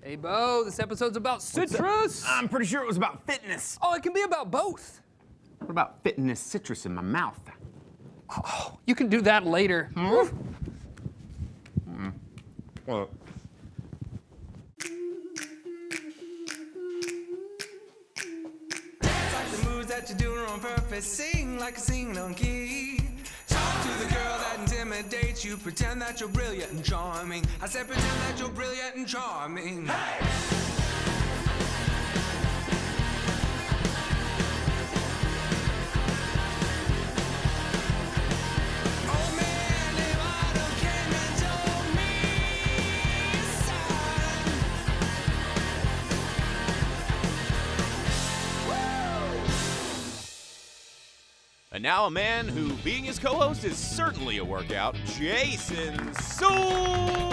Hey, Bo, this episode's about citrus. I'm pretty sure it was about fitness. Oh, it can be about both. What about fitting this citrus in my mouth? Oh, you can do that later. Well, Like the moves that you're doing on purpose, sing like a sing-along key. Talk to the girl that intimidates you, pretend that you're brilliant and charming. I said pretend that you're brilliant and charming. Hey! Oh man, if I'd have came and told me, And now a man who, being his co-host, is certainly a workout, Jason Suel.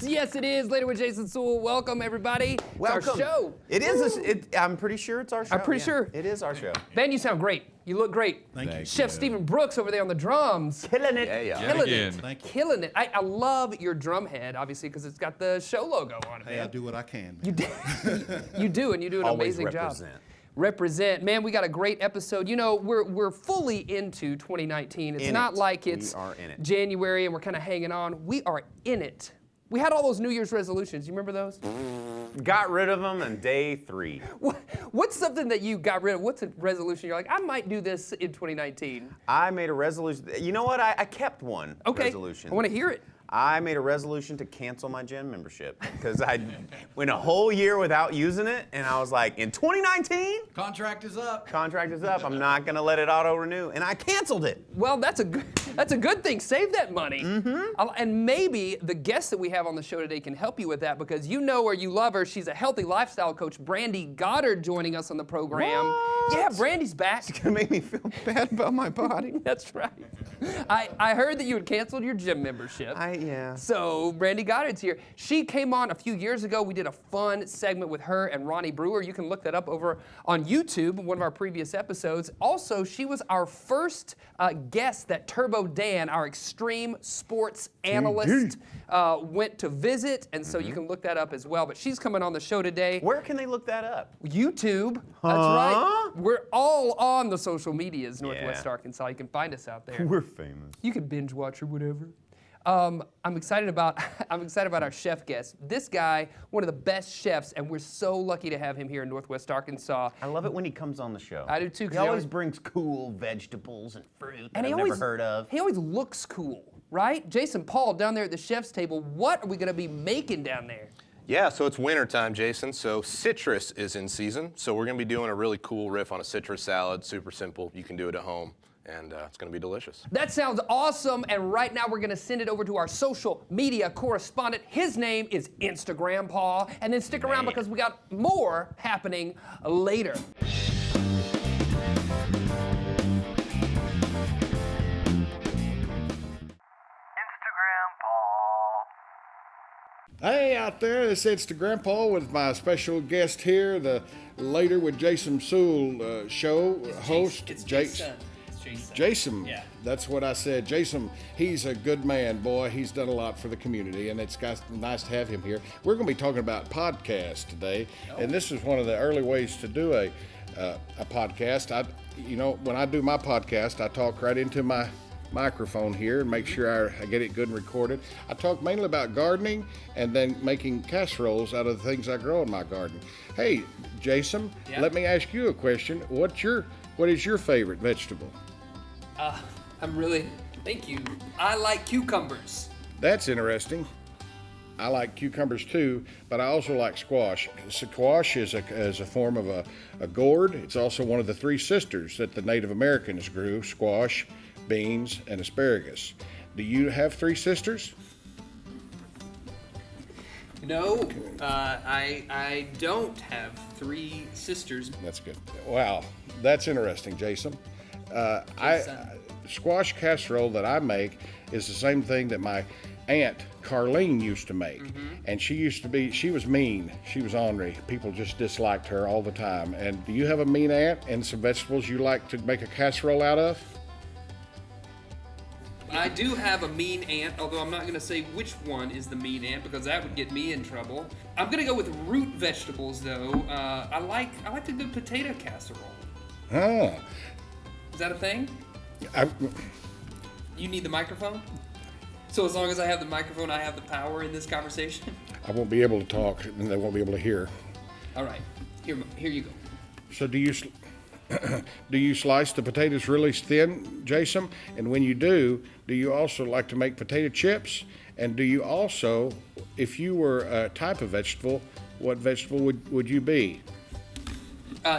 Yes, it is. Later with Jason Suel. Welcome, everybody. welcome. It's our show. It is. I'm pretty sure it's our show. I'm pretty sure. It is our show. Ben, you sound great. You look great. Thank you. Chef Stephen Brooks over there on the drums. Killing it. Yeah. Killing again. it. Thank you. Killing it. I love your drum head, obviously, because it's got the show logo on it. Hey, I man. do what I can. You do. You do, and you do an Always amazing represent. job. Represent. Man, we got a great episode. You know, we're fully into 2019. It's In not it. like it's We are in it. January and we're kind of hanging on. We are in it. We had all those New Year's resolutions. You remember those? Got rid of them on day 3. What's something that you got rid of? What's a resolution you're like, I might do this in 2019? I made a resolution. You know what? I kept one Okay. resolution. I want to hear it. I made a resolution to cancel my gym membership because I went a whole year without using it, and I was like, in 2019, Contract is up. contract is up. I'm not gonna let it auto renew, and I canceled it. Well, that's a good thing. Save that money. And maybe the guest that we have on the show today can help you with that because you know her, you love her. She's a healthy lifestyle coach, Brandi Goddard, joining us on the program. What? Yeah, Brandi's back. It's gonna make me feel bad about my body. That's right. I heard that you had canceled your gym membership. Yeah. So Brandi Goddard's here. She came on a few years ago. We did a fun segment with her and Ronnie Brewer. You can look that up over on YouTube, one of our previous episodes. Also, she was our first guest that Turbo Dan, our extreme sports analyst, went to visit. And so you can look that up as well. But she's coming on the show today. Where can they look that up? YouTube. That's right. We're all on the social medias, Northwest Yeah. Arkansas. You can find us out there. We're famous. You can binge watch or whatever. I'm excited about our chef guest. This guy, one of the best chefs, and we're so lucky to have him here in Northwest Arkansas. I love it when he comes on the show. I do too, 'cause He he always always- brings cool vegetables and fruit that And I've never heard of. He always looks cool, right? Jason Paul down there at the chef's table. What are we gonna be making down there? Yeah, so it's winter time, Jason. So citrus is in season. So we're gonna be doing a really cool riff on a citrus salad. Super simple. You can do it at home, and it's gonna be delicious. That sounds awesome, and right now we're gonna send it over to our social media correspondent. His name is Instagram Paul, and then stick around because we got more happening later. Hey out there, this is Instagram Paul with my special guest here, the Later with Jason Suel show host. Jason. Yeah. That's what I said. Jason, he's a good man, boy. He's done a lot for the community, and it's nice to have him here. We're going to be talking about podcasts today, and this is one of the early ways to do a podcast. When I do my podcast, I talk right into my microphone here and make sure I get it good and recorded. I talk mainly about gardening and then making casseroles out of the things I grow in my garden. Hey, Jason, let me ask you a question. What is your favorite vegetable? Thank you. I like cucumbers. That's interesting. I like cucumbers too, but I also like squash. Squash is a form of a gourd. It's also one of the 3 sisters that the Native Americans grew: squash, beans, and asparagus. Do you have 3 sisters? No, I don't have 3 sisters. That's good. Wow, that's interesting, Jason. Squash casserole that I make is the same thing that my aunt Carlene used to make. And she was mean. She was ornery. People just disliked her all the time. And do you have a mean aunt and some vegetables you like to make a casserole out of? I do have a mean aunt, although I'm not going to say which one is the mean aunt because that would get me in trouble. I'm going to go with root vegetables, though. I like a good potato casserole. Ah. Is that a thing? I, You need the microphone? So as long as I have the microphone, I have the power in this conversation? I won't be able to talk, and they won't be able to hear. All right. Here you go. So do you slice the potatoes really thin, Jason? And when you do you also like to make potato chips? And do you also, if you were a type of vegetable, what vegetable would you be?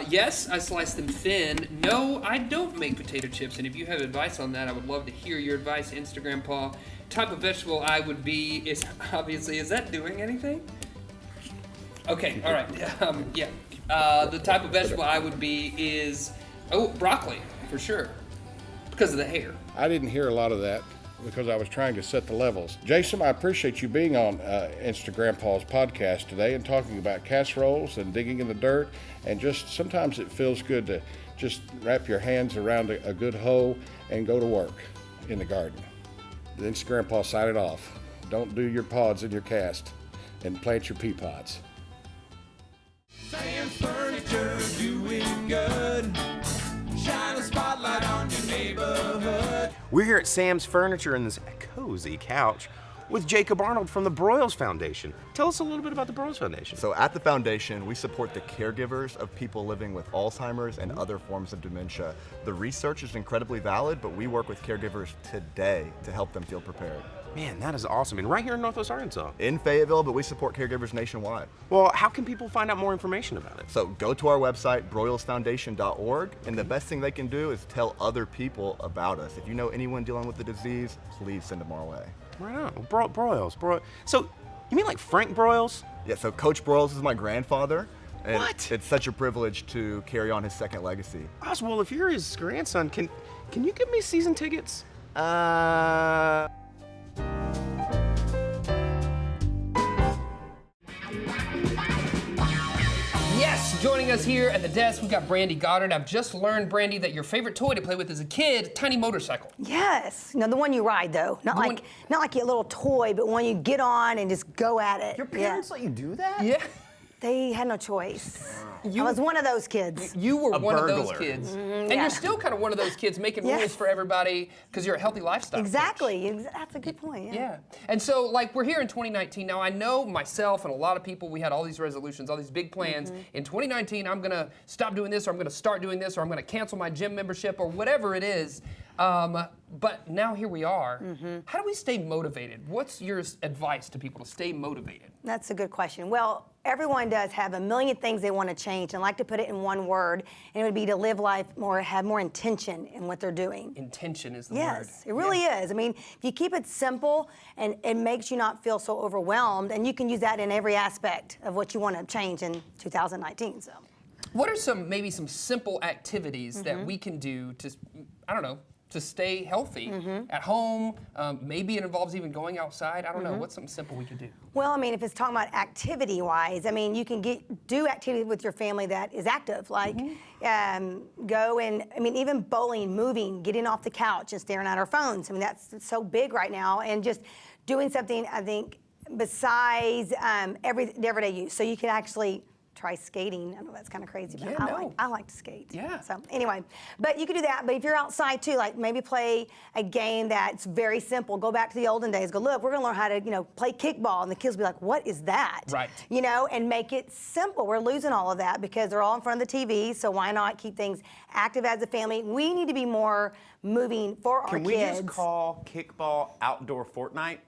Yes, I slice them thin. No, I don't make potato chips. And if you have advice on that, I would love to hear your advice. Instagram, Paul. Type of vegetable I would be is obviously, is that doing anything? Okay, all right. Yeah. The type of vegetable I would be is, broccoli, for sure. Because of the hair. I didn't hear a lot of that because I was trying to set the levels. Jason, I appreciate you being on Instagram Paul's podcast today and talking about casseroles and digging in the dirt. And just sometimes it feels good to just wrap your hands around a good hoe and go to work in the garden. The Instagram Paul signing off. Don't do your pods in your cast and plant your pea pods. Sam's Furniture doing good. Shine a spotlight on your neighborhood. We're here at Sam's Furniture in this cozy couch with Jacob Arnold from the Broyles Foundation. Tell us a little bit about the Broyles Foundation. So at the foundation, we support the caregivers of people living with Alzheimer's and other forms of dementia. The research is incredibly valid, but we work with caregivers today to help them feel prepared. Man, that is awesome. And right here in Northwest Arkansas. In Fayetteville, but we support caregivers nationwide. Well, how can people find out more information about it? So go to our website, broylesfoundation.org, and the best thing they can do is tell other people about us. If you know anyone dealing with the disease, please send them our way. Right on. Broyles. So, you mean like Frank Broyles? Yeah, so Coach Broyles is my grandfather. And What? It's such a privilege to carry on his second legacy. Oswald, if you're his grandson, can you give me season tickets? Yes, joining us here at the desk, we've got Brandi Goddard. I've just learned, Brandi, that your favorite toy to play with as a kid, tiny motorcycle. Yes. No, the one you ride though, not like a little toy, but one you get on and just go at it. Your parents let you do that? Yeah. They had no choice. I was one of those kids. You were one of those burglar. kids. And yeah. you're still kind of one of those kids making Yeah. rules for everybody because you're a healthy lifestyle coach. Exactly. That's a good point. Yeah. And so, like, we're here in 2019. Now, I know myself and a lot of people, we had all these resolutions, all these big plans. In 2019, I'm going to stop doing this, or I'm going to start doing this, or I'm going to cancel my gym membership, or whatever it is. But now here we are. How do we stay motivated? What's your advice to people to stay motivated? That's a good question. Well, everyone does have a million things they want to change and like to put it in one word, and it would be to live life more, have more intention in what they're doing. Intention is the word. Yes, it really is. I mean, if you keep it simple and it makes you not feel so overwhelmed, and you can use that in every aspect of what you want to change in 2019. So, What are maybe some simple activities that we can do to, I don't know, to stay healthy at home? Maybe it involves even going outside. I don't know. What's something simple we could do? well, I mean, if it's talking about activity-wise, I mean, you can do activity with your family that is active, like go and, I mean, even bowling, moving, getting off the couch and staring at our phones. I mean, that's so big right now, and just doing something, I think, besides everyday use. So you can actually try skating. I know that's kind of crazy, but I like to skate. Yeah. So anyway, but you can do that. But if you're outside too, like maybe play a game that's very simple. Go back to the olden days. Go, look, we're gonna learn how to, play kickball, and the kids will be like, what is that? Right. And make it simple. We're losing all of that because they're all in front of the TV. So why not keep things active as a family? We need to be more moving for our kids. Can we just call kickball outdoor Fortnite?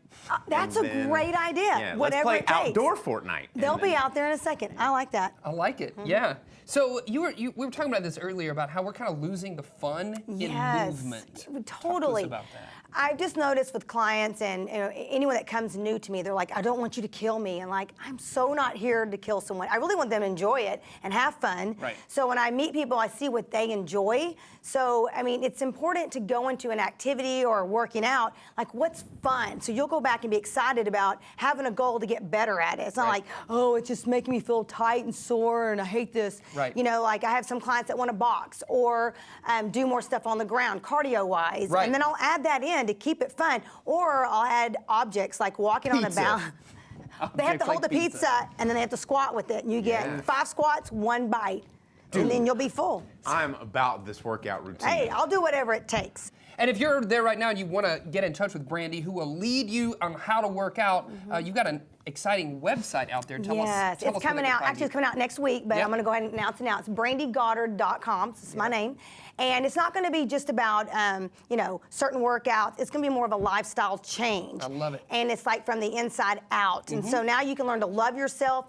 That's a great idea. Yeah, let's Whatever play it takes. outdoor Fortnite. They'll be out there in a second. I like that. I like it. Yeah. So we were talking about this earlier about how we're kind of losing the fun in movement. Totally. Talk to us about I've just noticed with clients and anyone that comes new to me, they're like, I don't want you to kill me. And like, I'm so not here to kill someone. I really want them to enjoy it and have fun. Right. So when I meet people, I see what they enjoy. So, I mean, it's important to go into an activity or working out, like what's fun. So you'll go back and be excited about having a goal to get better at it. It's not like, oh, it's just making me feel tight and sore and I hate this. Right. You know, like I have some clients that want to box or do more stuff on the ground, cardio-wise. Right. And then I'll add that in to keep it fun. Or I'll add objects like walking on a balance. They have to hold the pizza and then they have to squat with it. And you get 5 squats, 1 bite. And then you'll be full. I'm about this workout routine. Hey, I'll do whatever it takes. And if you're there right now and you want to get in touch with Brandi, who will lead you on how to work out, you've got an exciting website out there. Tell us It's coming out. Actually, it's coming out next week, but Yep. I'm going to go ahead and announce it now. It's brandigoddard.com. This is my name. And it's not going to be just about, certain workouts. It's going to be more of a lifestyle change. I love it. And it's like from the inside out. And so now you can learn to love yourself.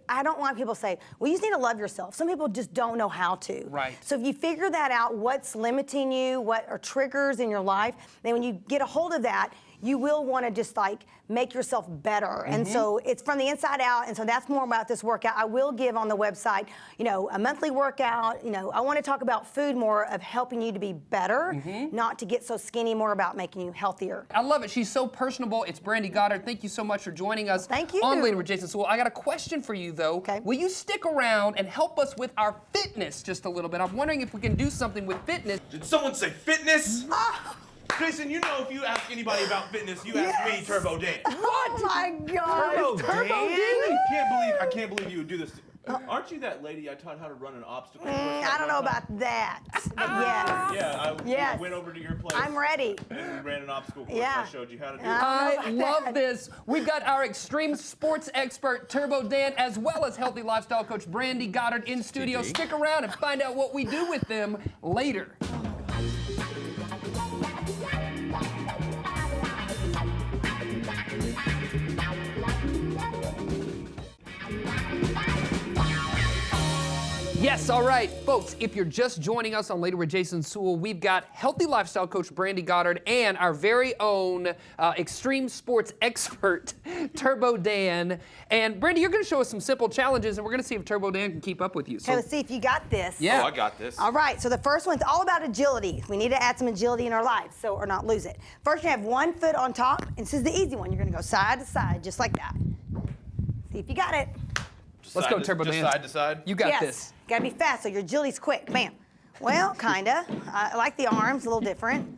I don't want people to say, well, you just need to love yourself. Some people just don't know how to. Right. So if you figure that out, what's limiting you, what are triggers in your life, then when you get a hold of that, you will want to just like make yourself better. And so it's from the inside out. And so that's more about this workout. I will give on the website, a monthly workout. I want to talk about food more of helping you to be better, not to get so skinny, more about making you healthier. I love it. She's so personable. It's Brandi Goddard. Thank you so much for joining us. Thank you. On Later with Jason Suel. I got a question for you, though. Okay. Will you stick around and help us with our fitness just a little bit? I'm wondering if we can do something with fitness. Did someone say fitness? Jason, you know if you ask anybody about fitness, you ask me, Turbo Dan. Oh my God. I can't believe you would do this. Aren't you that lady I taught how to run an obstacle course? I don't know about that. But yes. Yeah, Yes. went over to your place. I'm ready. And we ran an obstacle course. Yeah. And I showed you how to do it. I love this. We've got our extreme sports expert, Turbo Dan, as well as healthy lifestyle coach Brandi Goddard in studio. Stick around and find out what we do with them later. Yes, all right, folks, if you're just joining us on Later with Jason Suel, we've got healthy lifestyle coach Brandi Goddard and our very own extreme sports expert, Turbo Dan. And Brandi, you're going to show us some simple challenges, and we're going to see if Turbo Dan can keep up with you. Okay, let's see if you got this. Yeah. Oh, I got this. All right, so the first one's all about agility. We need to add some agility in our lives, or not lose it. First, you have 1 foot on top, and this is the easy one. You're going to go side to side, just like that. See if you got it. Let's go, Turbo Dan. Just side to side? You got yes. this. Got to be fast, so your agility's quick. Bam. Well, kinda. I like the arms, a little different.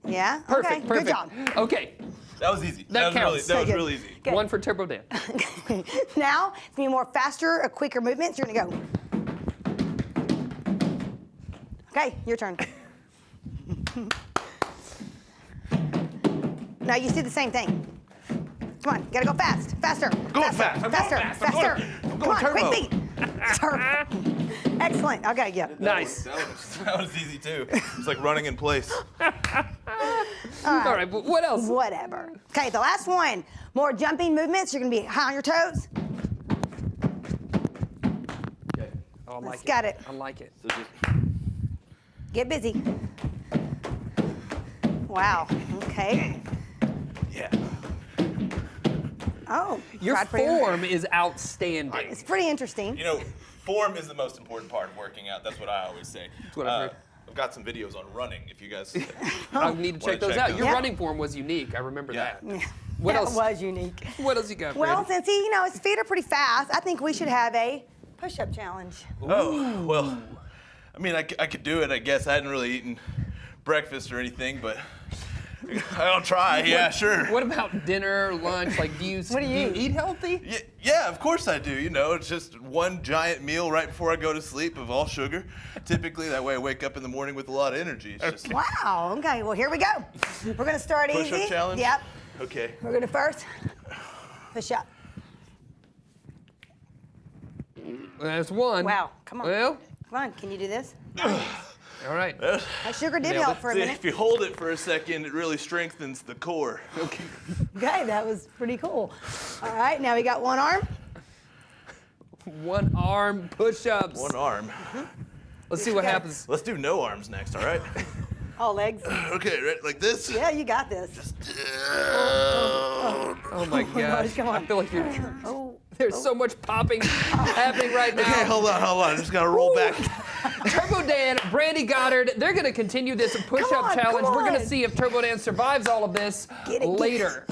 Yeah. Perfect, Okay. perfect. Good job. Okay, That was easy. That counts. That was Good. really easy. Good. 1 for Turbo Dan. Now, it's gonna be more faster, quicker movements. You're gonna go. Okay, your turn. Now you see the same thing. Come on, gotta go fast, faster. Going faster, fast. I'm faster, going fast. I'm faster. going Come on, turbo. quick beat. Turbo. Excellent. Okay, yeah. Nice. That was easy too. It's like running in place. All right, but what else? Whatever. Okay, the last one. More jumping movements. You're gonna be high on your toes. Oh, I like Let's it. get it. I like it. So just Get busy. Wow. Okay. yeah. Oh. Your tried pretty hard. form is outstanding. It's pretty interesting. You know, form is the most important part of working out. That's what I always say. That's what I've heard. I've got some videos on running. If you guys, I need to check Wanna those check out. those Your out? running form was unique. I remember Yeah. that. What That else? was unique. What else you got, Well, Brandi? since his feet are pretty fast, I think we should have a push-up challenge. oh well. I mean, I could do it. I guess I hadn't really eaten breakfast or anything, but I'll try. Yeah, sure. What about dinner, lunch? Like, do you eat healthy? Yeah, of course I do. You know, it's just one giant meal right before I go to sleep of all sugar. Typically, that way I wake up in the morning with a lot of energy. It's just Wow. Okay. Well, here we go. We're gonna start easy. push-up challenge. Yep. Okay. We're gonna first push up. That's one. Wow. Come on. Well, Come on. Can you do this? all right. That sugar did Nailed help it. for a See, minute. if you hold it for a second, it really strengthens the core. Okay. Okay. That was pretty cool. All right. Now we got one arm. One arm push-ups. One arm. Let's see what happens. Let's do no arms next, all right? All legs. Okay, right, like this. Yeah, you got this. Oh my gosh. come on. I feel like you're. Oh. There's so much popping happening right now. Okay, hold on. I just gotta roll back. Turbo Dan, Brandi Goddard, they're going to continue this push-up Come on, challenge. come We're going to on. see if Turbo Dan survives all of this Get it. later.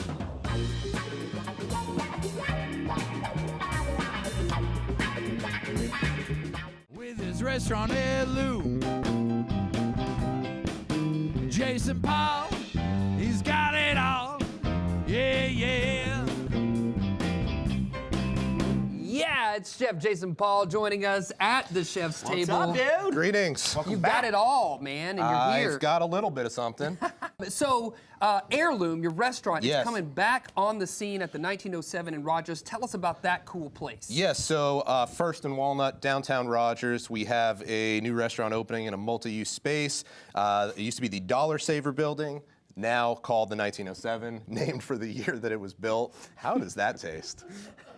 With his restaurant Heirloom, Jason Paul, he's got it all. Yeah, yeah. Yeah, it's Chef Jason Paul joining us at the chef's table. dude? Greetings. You've got it all, man, and you're here. I've got a little bit of something. So, Heirloom, your restaurant, is Yes. coming back on the scene at the 1907 in Rogers. Tell us about that cool place. Yes, so First and Walnut, downtown Rogers, we have a new restaurant opening in a multi-use space. It used to be the Dollar Saver building, now called the 1907, named for the year that it was built. How does that taste?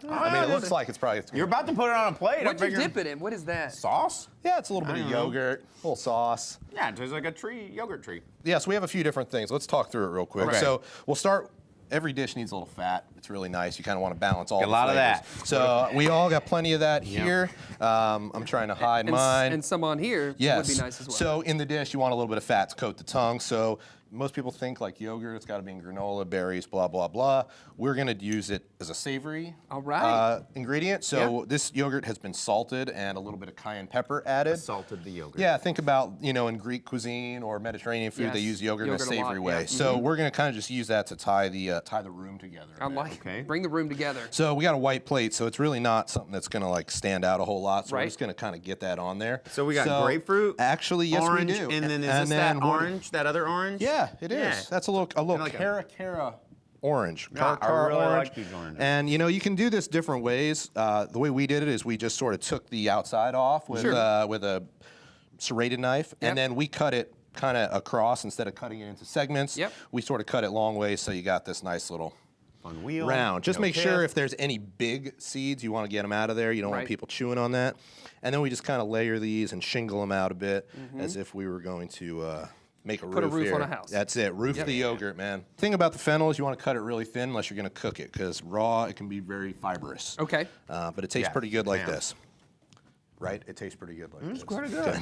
I mean, it looks like it's probably... You're about to put it on a plate. What'd you dip it in? What is that? Sauce? Yeah, it's a little bit of yogurt, a little sauce. Yeah, it tastes like a yogurt tree. Yeah, so we have a few different things. Let's talk through it real quick. Okay. So we'll start. Every dish needs a little fat. It's really nice. You kind of want to balance all Get the a lot of flavors. that. So we all got plenty of that here. I'm trying to hide mine. And some on here Yes. would be nice as well. So in the dish, you want a little bit of fat to coat the tongue. So most people think like yogurt, it's got to be in granola, berries, blah, blah, blah. We're going to use it as a savory All right. ingredient. So this yogurt has been salted and a little bit of cayenne pepper added. Salted the yogurt. Yeah, think about, in Greek cuisine or Mediterranean food, they Yes. use yogurt in a Yogurt a lot, savory way. yeah. So we're going to kind of just use that to tie the room together. I a bit. like Okay. Bring the room together. So we got a white plate, so it's really not something that's going to like stand out a whole lot. So Right. we're just going to kind of get that on there. So we got grapefruit, Actually, yes, orange, we do. and then is And this then that we're- orange, that other orange? Yeah, it is. Yeah. That's a little like cara orange. Yeah, I Cara really orange. like these oranges. And you can do this different ways. The way we did it is we just sort of took the outside off with with a serrated knife, Yep. and then we cut it kind of across instead of cutting it into segments. Yep. We sort of cut it long ways, so you got this nice little On wheel. round. Just no make sure pith. if there's any big seeds, you want to get them out of there. You don't Right. want people chewing on that. And then we just kind of layer these and shingle them out a bit as if we were going to make a Put a roof roof here. on a house. That's it. Roof the yogurt, man. Thing about the fennel is you want to cut it really thin unless you're going to cook it, because raw, it can be very fibrous. Okay. But it tastes Yeah, pretty good like yeah. this. Right? It tastes pretty good like this. It's pretty good.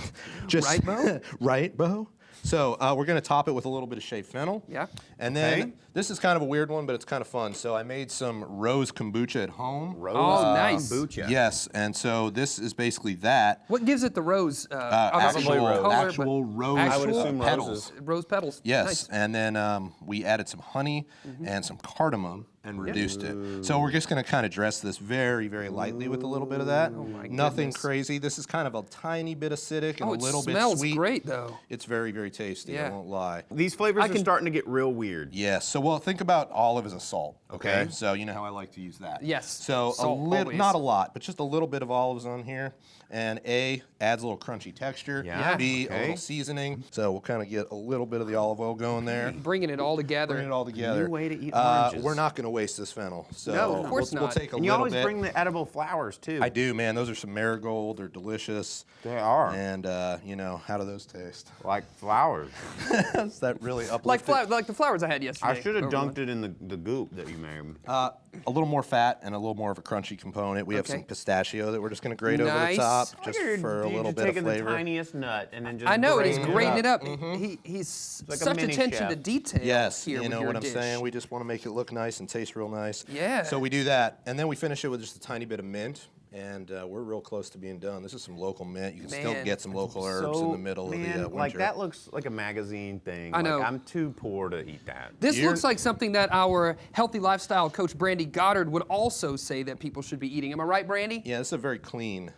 Just, Right, Bo? Right, Bo? So we're going to top it with a little bit of shaved fennel. Yeah. And then Okay. this is kind of a weird one, but it's kind of fun. So I made some rose kombucha at home. Oh, nice. Kombucha. Yes, and so this is basically that. What gives it the rose? Obviously Actual, the color, but actual rose I would assume petals. roses. Rose petals. Yes, Nice. and then we added some honey and some cardamom and reduced it. So we're just going to kind of dress this very, very lightly with a little bit of that. Nothing goodness. crazy. This is kind of a tiny bit acidic and Oh, a it little bit smells sweet. great, though. It's very, very tasty. I Yeah. won't lie. These flavors I are can- starting to get real weird. Yes. So, well, think about olive as a salt. Okay. So you know how I like to use that. Yes, So salt always. not a lot, but just a little bit of olives on here, and A, adds a little crunchy texture. Yeah. B, Okay. a little seasoning. So we'll kind of get a little bit of the olive oil going there. Bringing it all together. Bring it all together. New way to eat oranges. We're not going to waste this fennel. So No, of course we'll not. take a And you little always bit. bring the edible flowers too. I do, man. Those are some marigold. They're delicious. They are. And how do those taste? Like flowers. Is that really Like, uplifting? like the flowers I had yesterday. I should have over dunked it in the goop that you made. A little more fat and a little more of a crunchy component. We have Okay. some pistachio that we're just going to grate over the Nice. top, I just Figured for a you'd little just bit of taken flavor. the tiniest nut and then just I know, and he's grated grating it up. Mm-hmm. He's like a such mini attention chef. to detail Yes, here you with know your what I'm dish. saying. We just want to make it look nice and taste real nice. Yeah. So we do that, and then we finish it with just a tiny bit of mint, and we're real close to being done. This is some local mint. You can still Man. get some local herbs in the middle man, of the winter. like that looks like a magazine thing. I know. Like, I'm too poor to eat that. This You're- looks like something that our healthy lifestyle coach Brandi Goddard would also say that people should be eating. Am I right, Brandi? Yeah, this is a very clean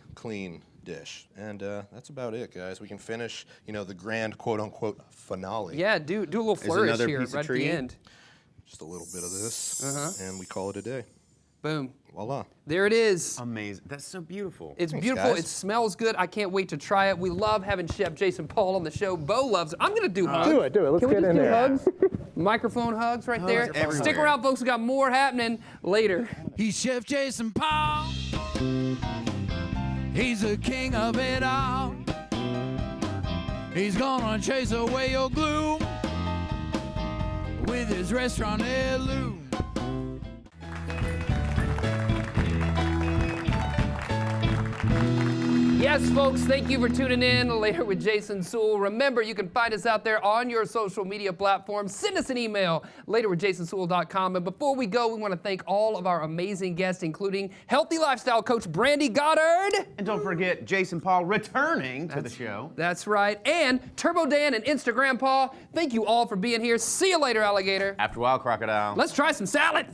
dish, and that's about it, guys. We can finish, the grand quote-unquote finale. Yeah, do a little flourish another here piece of right at tree? the end. Just a little bit of this, and we call it a day. Boom. Voila. There it is. Amazing. That's so beautiful. It's Thanks, beautiful. guys. It smells good. I can't wait to try it. We love having Chef Jason Paul on the show. Bo loves it. I'm going to do hugs. Do it. Let's Can we get just in do there. hugs? Microphone hugs right there. everywhere. Stick around, folks. We got more happening later. He's Chef Jason Paul. He's the king of it all. He's gonna chase away your gloom with his restaurant heirloom. Yes, folks, thank you for tuning in Later with Jason Suel. Remember, you can find us out there on your social media platforms. Send us an email, laterwithjasonsuel.com. And before we go, we want to thank all of our amazing guests, including healthy lifestyle coach Brandi Goddard. And don't forget Jason Paul returning to the show. That's right. And Turbo Dan and Instagram Paul. Thank you all for being here. See you later, alligator. After a while, crocodile. Let's try some salad.